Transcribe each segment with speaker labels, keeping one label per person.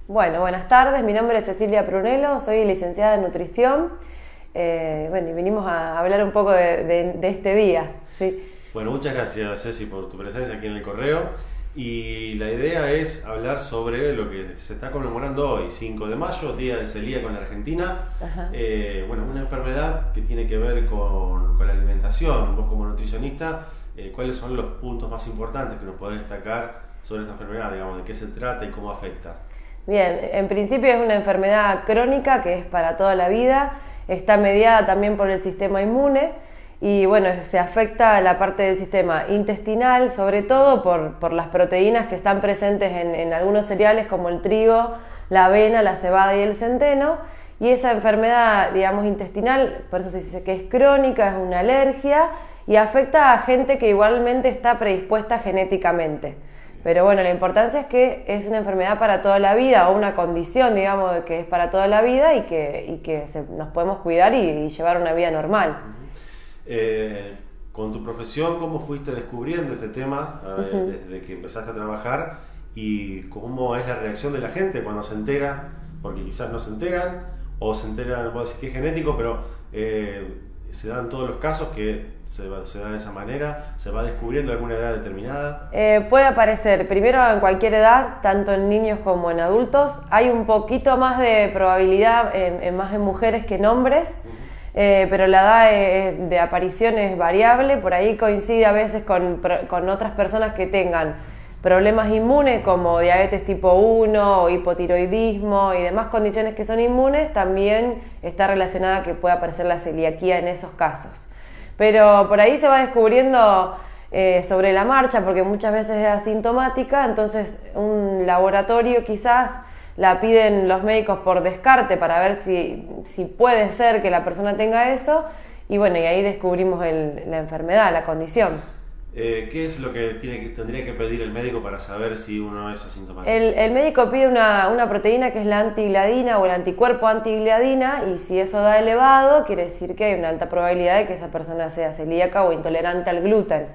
Speaker 1: Bueno, buenas tardes, mi nombre es Cecilia Prunello, soy licenciada en nutrición. Y vinimos a hablar un poco de este día. ¿Sí?
Speaker 2: Bueno, muchas gracias Ceci por tu presencia aquí en el correo. Y la idea es hablar sobre lo que se está conmemorando hoy, 5 de mayo, Día del Celíaco en la Argentina. Una enfermedad que tiene que ver con la alimentación. Vos como nutricionista, ¿cuáles son los puntos más importantes que nos podés destacar sobre esta enfermedad? Digamos, de qué se trata y cómo afecta.
Speaker 1: Bien, en principio es una enfermedad crónica que es para toda la vida, está mediada también por el sistema inmune y bueno, se afecta la parte del sistema intestinal, sobre todo por las proteínas que están presentes en algunos cereales como el trigo, la avena, la cebada y el centeno. Y esa enfermedad, digamos, intestinal, por eso se dice que es crónica, es una alergia y afecta a gente que igualmente está predispuesta genéticamente. Pero bueno, la importancia es que es una enfermedad para toda la vida o una condición, digamos, que es para toda la vida y que nos podemos cuidar y llevar una vida normal.
Speaker 2: Con tu profesión, ¿cómo fuiste descubriendo este tema desde que empezaste a trabajar y cómo es la reacción de la gente cuando se entera? Porque quizás no se enteran o se enteran, no puedo decir que es genético, pero se dan todos los casos que se da de esa manera, se va descubriendo a alguna edad determinada.
Speaker 1: Puede aparecer primero en cualquier edad, tanto en niños como en adultos. Hay un poquito más de probabilidad más en mujeres que en hombres, pero la edad de aparición es variable. Por ahí coincide a veces con otras personas que tengan problemas inmunes como diabetes tipo 1 o hipotiroidismo y demás condiciones que son inmunes. También está relacionada que pueda aparecer la celiaquía en esos casos. Pero por ahí se va descubriendo sobre la marcha, porque muchas veces es asintomática, entonces un laboratorio quizás la piden los médicos por descarte para ver si puede ser que la persona tenga eso, y bueno, y ahí descubrimos la enfermedad, la condición.
Speaker 2: ¿Qué es lo que tendría que pedir el médico para saber si uno es asintomático?
Speaker 1: El médico pide una proteína que es la antigliadina o el anticuerpo antigliadina, y si eso da elevado, quiere decir que hay una alta probabilidad de que esa persona sea celíaca o intolerante al gluten.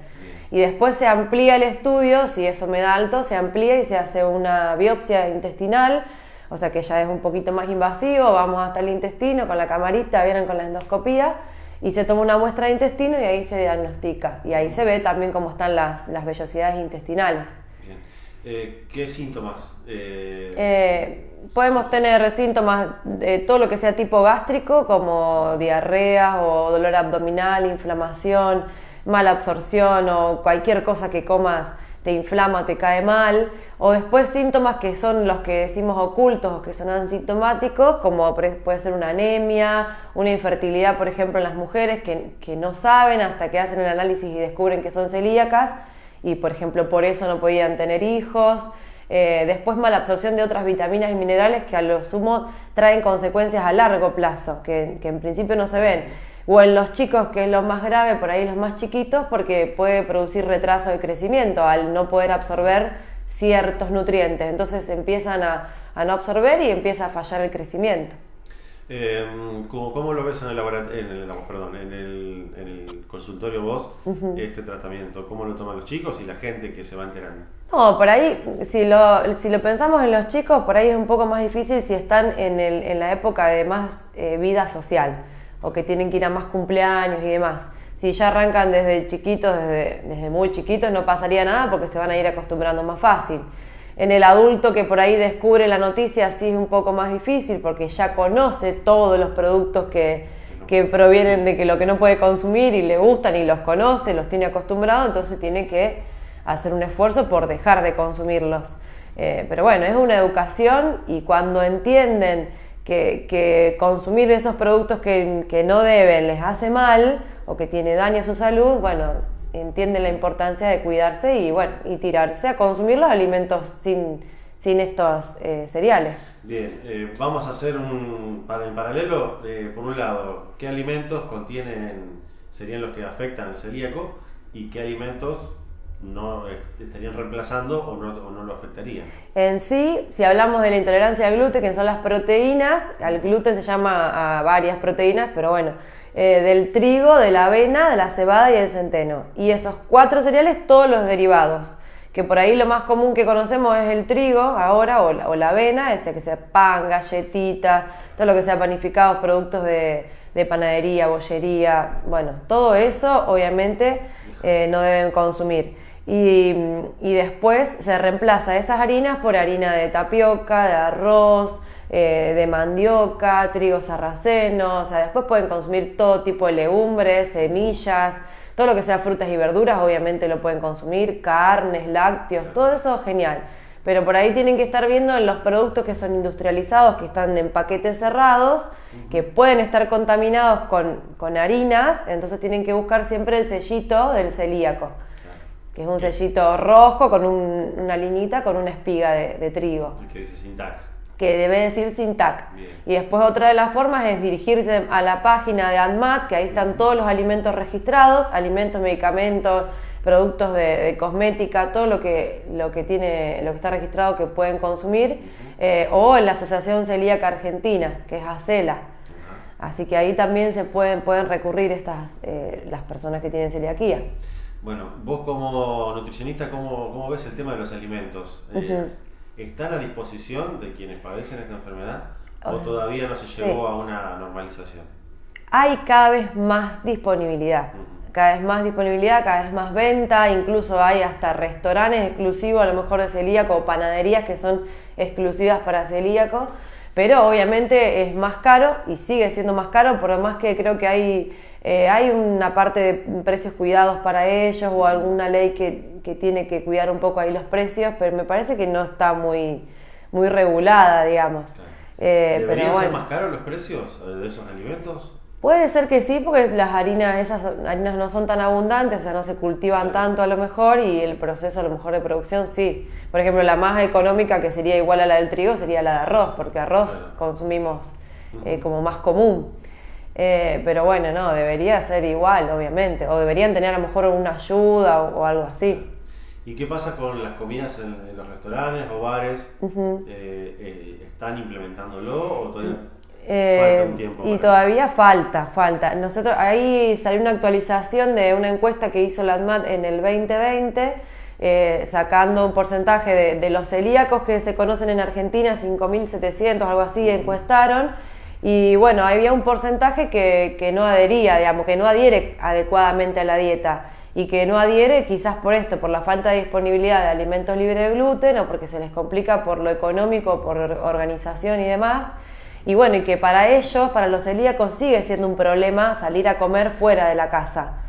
Speaker 1: Y después se amplía el estudio, si eso me da alto, se amplía y se hace una biopsia intestinal, o sea que ya es un poquito más invasivo, vamos hasta el intestino con la camarita, vienen con la endoscopía, y se toma una muestra de intestino y ahí se diagnostica. Y ahí se ve también cómo están las vellosidades intestinales.
Speaker 2: Bien. ¿Qué síntomas?
Speaker 1: Podemos tener síntomas de todo lo que sea tipo gástrico, como diarrea o dolor abdominal, inflamación, mala absorción o cualquier cosa que comas te inflama, te cae mal, o después síntomas que son los que decimos ocultos o que son asintomáticos, como puede ser una anemia, una infertilidad, por ejemplo, en las mujeres que no saben hasta que hacen el análisis y descubren que son celíacas y, por ejemplo, por eso no podían tener hijos. Después mala absorción de otras vitaminas y minerales que a lo sumo traen consecuencias a largo plazo, que en principio no se ven. O en los chicos, que es lo más grave, por ahí los más chiquitos, porque puede producir retraso de crecimiento al no poder absorber ciertos nutrientes. Entonces empiezan a no absorber y empieza a fallar el crecimiento.
Speaker 2: ¿Cómo lo ves en el consultorio vos, este tratamiento? ¿Cómo lo toman los chicos y la gente que se va enterando?
Speaker 1: No, por ahí, si lo pensamos en los chicos, por ahí es un poco más difícil si están en la época de más vida social, o que tienen que ir a más cumpleaños y demás. Si ya arrancan desde chiquitos, desde muy chiquitos, no pasaría nada porque se van a ir acostumbrando más fácil. En el adulto que por ahí descubre la noticia sí es un poco más difícil porque ya conoce todos los productos que provienen de que lo que no puede consumir y le gustan y los conoce, los tiene acostumbrados, entonces tiene que hacer un esfuerzo por dejar de consumirlos. Pero bueno, es una educación, y cuando entienden que consumir esos productos que no deben les hace mal o que tiene daño a su salud, bueno, entienden la importancia de cuidarse y tirarse a consumir los alimentos sin estos cereales.
Speaker 2: Bien, vamos a hacer en paralelo, por un lado, ¿qué alimentos serían los que afectan al celíaco y qué alimentos no estarían reemplazando o no lo afectarían?
Speaker 1: En sí, si hablamos de la intolerancia al gluten, que son las proteínas, al gluten se llama a varias proteínas, pero bueno, del trigo, de la avena, de la cebada y del centeno. Y esos 4 cereales, todos los derivados. que por ahí lo más común que conocemos es el trigo ahora o la avena, ese que sea pan, galletitas, todo lo que sea panificados, productos de panadería, bollería, bueno, todo eso obviamente no deben consumir. Y después se reemplaza esas harinas por harina de tapioca, de arroz, de mandioca, trigo sarraceno, o sea, después pueden consumir todo tipo de legumbres, semillas, todo lo que sea frutas y verduras, obviamente lo pueden consumir, carnes, lácteos, todo eso genial. Pero por ahí tienen que estar viendo en los productos que son industrializados, que están en paquetes cerrados, que pueden estar contaminados con harinas, entonces tienen que buscar siempre el sellito del celíaco, que es un sellito rojo con una liñita con una espiga de trigo.
Speaker 2: Que dice sin TAC.
Speaker 1: Que debe decir sin TAC. Y después otra de las formas es dirigirse a la página de ANMAT, que ahí están todos los alimentos registrados, alimentos, medicamentos, productos de cosmética, todo lo que está registrado que pueden consumir, o en la Asociación Celíaca Argentina, que es ACELA. Así que ahí también se pueden recurrir las personas que tienen celiaquía.
Speaker 2: Bueno, vos como nutricionista, ¿cómo ves el tema de los alimentos? ¿Están a disposición de quienes padecen esta enfermedad o todavía no se llegó a una normalización?
Speaker 1: Hay cada vez más disponibilidad, cada vez más venta, incluso hay hasta restaurantes exclusivos, a lo mejor de celíaco, o panaderías que son exclusivas para celíaco, pero obviamente es más caro y sigue siendo más caro, por lo más que creo que hay una parte de precios cuidados para ellos o alguna ley que tiene que cuidar un poco ahí los precios, pero me parece que no está muy regulada, digamos.
Speaker 2: Claro.
Speaker 1: ¿Deberían
Speaker 2: ser más caros los precios de esos alimentos?
Speaker 1: Puede ser que sí, porque esas harinas no son tan abundantes, o sea, no se cultivan tanto a lo mejor y el proceso a lo mejor de producción sí. Por ejemplo, la más económica, que sería igual a la del trigo, sería la de arroz, porque arroz consumimos como más común. Pero bueno, no, debería ser igual, obviamente, o deberían tener a lo mejor una ayuda o algo así.
Speaker 2: ¿Y qué pasa con las comidas en los restaurantes o bares? ¿Están implementándolo o todavía falta un tiempo?
Speaker 1: Y todavía falta. Nosotros, ahí salió una actualización de una encuesta que hizo la ANMAT en el 2020, sacando un porcentaje de los celíacos que se conocen en Argentina, 5.700, algo así, encuestaron. Y bueno, había un porcentaje que no adhería, digamos, que no adhiere adecuadamente a la dieta y que no adhiere quizás por la falta de disponibilidad de alimentos libres de gluten o porque se les complica por lo económico, por organización y demás. Y bueno, y que para ellos, para los celíacos, sigue siendo un problema salir a comer fuera de la casa.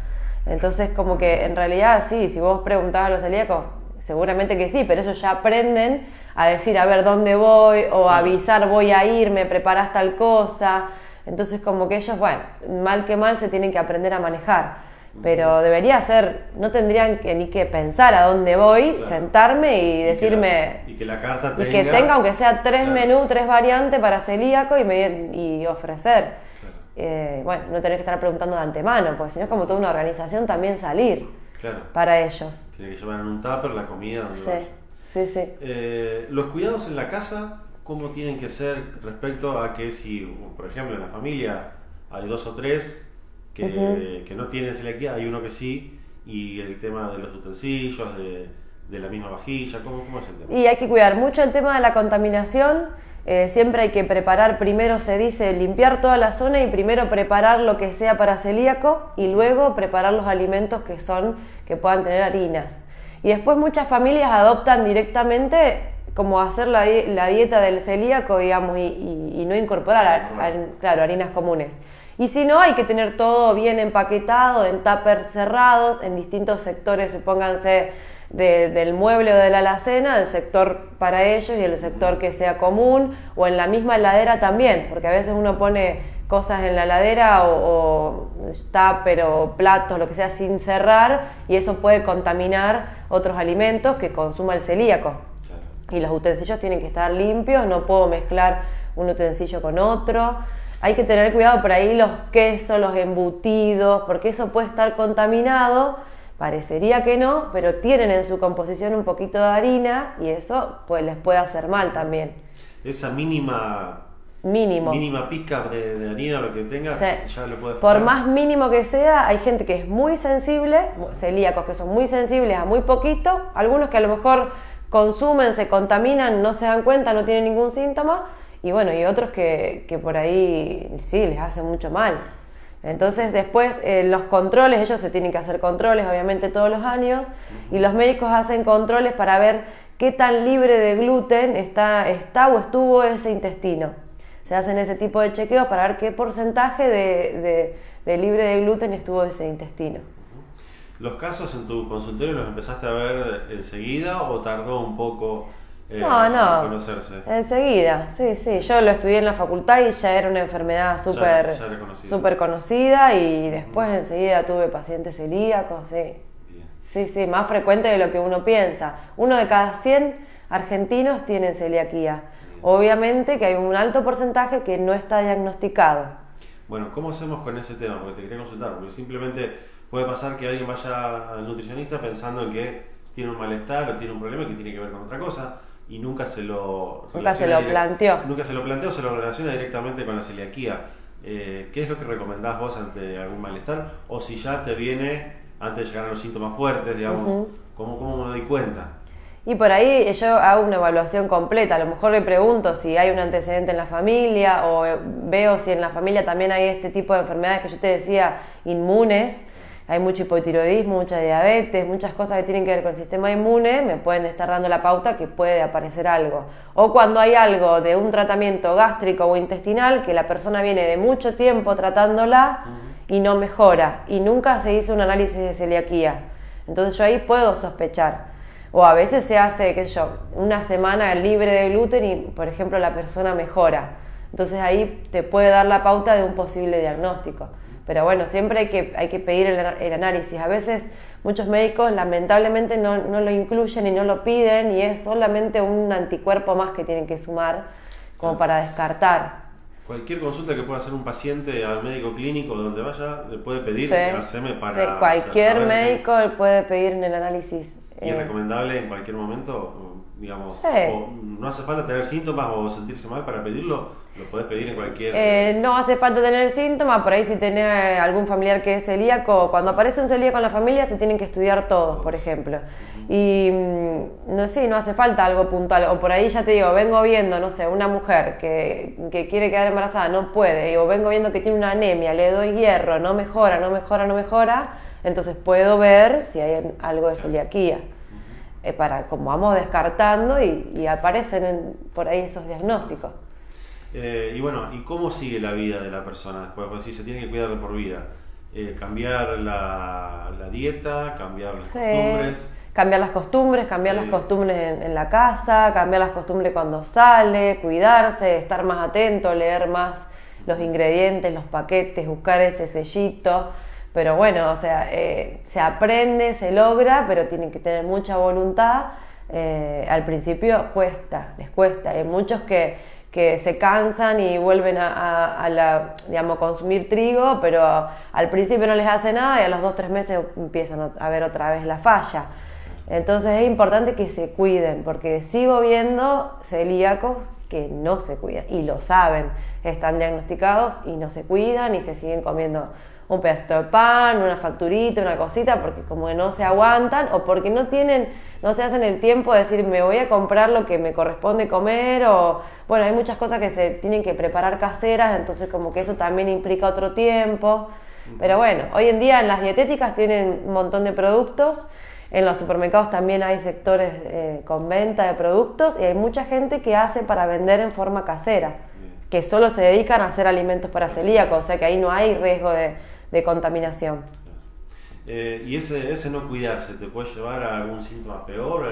Speaker 1: Entonces, como que en realidad sí, si vos preguntás a los celíacos, seguramente que sí, pero ellos ya aprenden a decir, a ver, ¿dónde voy? O avisar, voy a ir, me preparás tal cosa. Entonces, como que ellos, bueno, mal que mal se tienen que aprender a manejar. Pero debería ser, no tendrían ni que pensar a dónde voy, claro, sentarme y decirme...
Speaker 2: Y que la carta tenga...
Speaker 1: Y que tenga, aunque sea 3 menús, 3 variantes para celíaco y ofrecer. Claro. Bueno, no tener que estar preguntando de antemano, porque si no es como toda una organización también salir para ellos.
Speaker 2: Tiene que llevar en un tupper la comida donde vaya.
Speaker 1: Sí.
Speaker 2: Los cuidados en la casa, ¿cómo tienen que ser respecto a que si, por ejemplo, en la familia hay 2 o 3... que no tienen celiaquía, hay uno que sí, y el tema de los utensilios, de la misma vajilla, ¿cómo es el tema?
Speaker 1: Y hay que cuidar mucho el tema de la contaminación, siempre hay que preparar, primero se dice limpiar toda la zona y primero preparar lo que sea para celíaco y luego preparar los alimentos que puedan tener harinas. Y después muchas familias adoptan directamente como hacer la dieta del celíaco, digamos, y no incorporar harinas comunes. Y si no, hay que tener todo bien empaquetado, en tuppers cerrados, en distintos sectores, supónganse, del mueble o de la alacena, el sector para ellos y el sector que sea común, o en la misma heladera también, porque a veces uno pone cosas en la heladera o tupper o platos, lo que sea, sin cerrar, y eso puede contaminar otros alimentos que consuma el celíaco. Claro. Y los utensilios tienen que estar limpios, no puedo mezclar un utensilio con otro. Hay que tener cuidado por ahí los quesos, los embutidos, porque eso puede estar contaminado, parecería que no, pero tienen en su composición un poquito de harina y eso pues les puede hacer mal también.
Speaker 2: Esa mínima
Speaker 1: mínimo.
Speaker 2: Mínima pizca de harina, lo que tenga,
Speaker 1: Sí.
Speaker 2: ya lo puede
Speaker 1: Por
Speaker 2: afectar.
Speaker 1: más mínimo que sea, hay gente que es muy sensible, celíacos que son muy sensibles a muy poquito, algunos que a lo mejor consumen, se contaminan, no se dan cuenta, no tienen ningún síntoma, y bueno, y otros que por ahí sí, les hace mucho mal. Entonces después los controles, ellos se tienen que hacer controles obviamente todos los años, y los médicos hacen controles para ver qué tan libre de gluten está o estuvo ese intestino. Se hacen ese tipo de chequeos para ver qué porcentaje de libre de gluten estuvo ese intestino.
Speaker 2: ¿Los casos en tu consultorio los empezaste a ver enseguida o tardó un poco en
Speaker 1: No,
Speaker 2: conocerse?
Speaker 1: enseguida, sí. Yo lo estudié en la facultad y ya era una enfermedad
Speaker 2: Ya era conocida.
Speaker 1: súper conocida, y después enseguida tuve pacientes celíacos, sí.
Speaker 2: Bien.
Speaker 1: Sí, más frecuente de lo que uno piensa. 1 de cada 100 argentinos tienen celiaquía. Obviamente que hay un alto porcentaje que no está diagnosticado.
Speaker 2: Bueno, ¿cómo hacemos con ese tema? Porque te quería consultar, porque simplemente puede pasar que alguien vaya al nutricionista pensando en que tiene un malestar o tiene un problema que tiene que ver con otra cosa y nunca se lo
Speaker 1: planteó.
Speaker 2: Nunca se lo planteó, se lo relaciona directamente con la celiaquía. ¿Qué es lo que recomendás vos ante algún malestar? O si ya te viene antes de llegar a los síntomas fuertes, digamos, ¿cómo me doy cuenta?
Speaker 1: Y por ahí yo hago una evaluación completa, a lo mejor le pregunto si hay un antecedente en la familia, o veo si en la familia también hay este tipo de enfermedades que yo te decía, inmunes. Hay mucho hipotiroidismo, mucha diabetes, muchas cosas que tienen que ver con el sistema inmune, me pueden estar dando la pauta que puede aparecer algo. O cuando hay algo de un tratamiento gástrico o intestinal, que la persona viene de mucho tiempo tratándola y no mejora, y nunca se hizo un análisis de celiaquía. Entonces yo ahí puedo sospechar. O a veces se hace, qué sé yo, una semana libre de gluten y, por ejemplo, la persona mejora. Entonces ahí te puede dar la pauta de un posible diagnóstico. Pero bueno, siempre hay que pedir el análisis. A veces muchos médicos lamentablemente no lo incluyen y no lo piden, y es solamente un anticuerpo más que tienen que sumar como para descartar.
Speaker 2: Cualquier consulta que pueda hacer un paciente al médico clínico donde vaya, le puede pedir,
Speaker 1: Sí,
Speaker 2: haceme para...
Speaker 1: sí, cualquier
Speaker 2: saber
Speaker 1: médico le puede pedir en el análisis.
Speaker 2: ¿Y es recomendable en cualquier momento, digamos,
Speaker 1: Sí.
Speaker 2: o no hace falta tener síntomas o sentirse mal para pedirlo? Lo podés pedir en cualquier...
Speaker 1: No hace falta tener síntomas, por ahí si tenés algún familiar que es celíaco, cuando aparece un celíaco en la familia se tienen que estudiar todos, por ejemplo. Y no hace falta algo puntual, o por ahí ya te digo, vengo viendo, no sé, una mujer que quiere quedar embarazada, no puede, o vengo viendo que tiene una anemia, le doy hierro, no mejora, entonces puedo ver si hay algo de celiaquía. Como vamos descartando y aparecen por ahí esos diagnósticos.
Speaker 2: Y bueno, ¿y cómo sigue la vida de la persona después? Pues si se tiene que cuidar de por vida. Cambiar la dieta, cambiar las costumbres.
Speaker 1: Cambiar las costumbres en la casa, cambiar las costumbres cuando sale, cuidarse, estar más atento, leer más los ingredientes, los paquetes, buscar ese sellito. Pero bueno, o sea, se aprende, se logra, pero tienen que tener mucha voluntad. Al principio les cuesta. Hay muchos que se cansan y vuelven a consumir trigo, pero al principio no les hace nada y a los 2-3 meses empiezan a ver otra vez la falla. Entonces es importante que se cuiden, porque sigo viendo celíacos que no se cuidan y lo saben, están diagnosticados y no se cuidan y se siguen comiendo un pedacito de pan, una facturita, una cosita, porque como que no se aguantan o porque no se hacen el tiempo de decir me voy a comprar lo que me corresponde comer, o bueno, hay muchas cosas que se tienen que preparar caseras, entonces como que eso también implica otro tiempo. Pero bueno, hoy en día en las dietéticas tienen un montón de productos, en los supermercados también hay sectores con venta de productos, y hay mucha gente que hace para vender en forma casera, que solo se dedican a hacer alimentos para celíacos, o sea que ahí no hay riesgo de contaminación.
Speaker 2: ¿Y ese no cuidarse te puede llevar a algún síntoma peor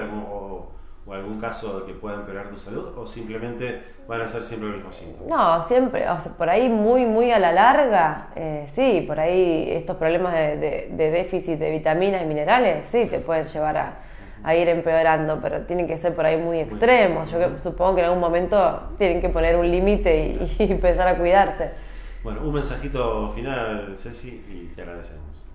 Speaker 2: o algún caso que pueda empeorar tu salud, o simplemente van a ser siempre los mismos síntomas?
Speaker 1: No, siempre, o sea, por ahí muy a la larga, sí, por ahí estos problemas de déficit de vitaminas y minerales, sí, te pueden llevar a ir empeorando, pero tienen que ser por ahí muy extremos. Yo supongo que en algún momento tienen que poner un límite y empezar a cuidarse.
Speaker 2: Bueno, un mensajito final, Ceci, y te agradecemos.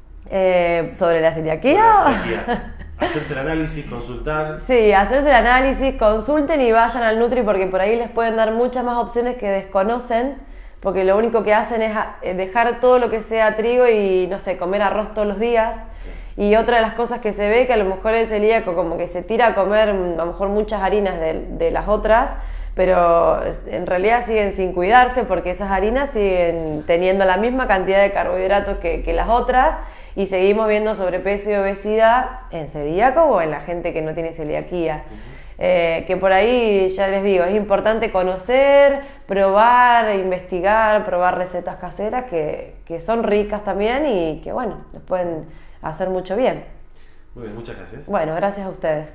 Speaker 1: ¿Sobre la celiaquía?
Speaker 2: Sobre la celiaquía. hacerse el análisis, consultar.
Speaker 1: Sí, hacerse el análisis, consulten y vayan al Nutri porque por ahí les pueden dar muchas más opciones que desconocen, porque lo único que hacen es dejar todo lo que sea trigo y, no sé, comer arroz todos los días. Y otra de las cosas que se ve que a lo mejor el celíaco como que se tira a comer a lo mejor muchas harinas de las otras, pero en realidad siguen sin cuidarse porque esas harinas siguen teniendo la misma cantidad de carbohidratos que las otras y seguimos viendo sobrepeso y obesidad en celíaco o en la gente que no tiene celiaquía. Que por ahí, ya les digo, es importante conocer, probar, investigar, probar recetas caseras que son ricas también y que bueno, les pueden hacer mucho bien.
Speaker 2: Muy bien, muchas gracias.
Speaker 1: Bueno, gracias a ustedes.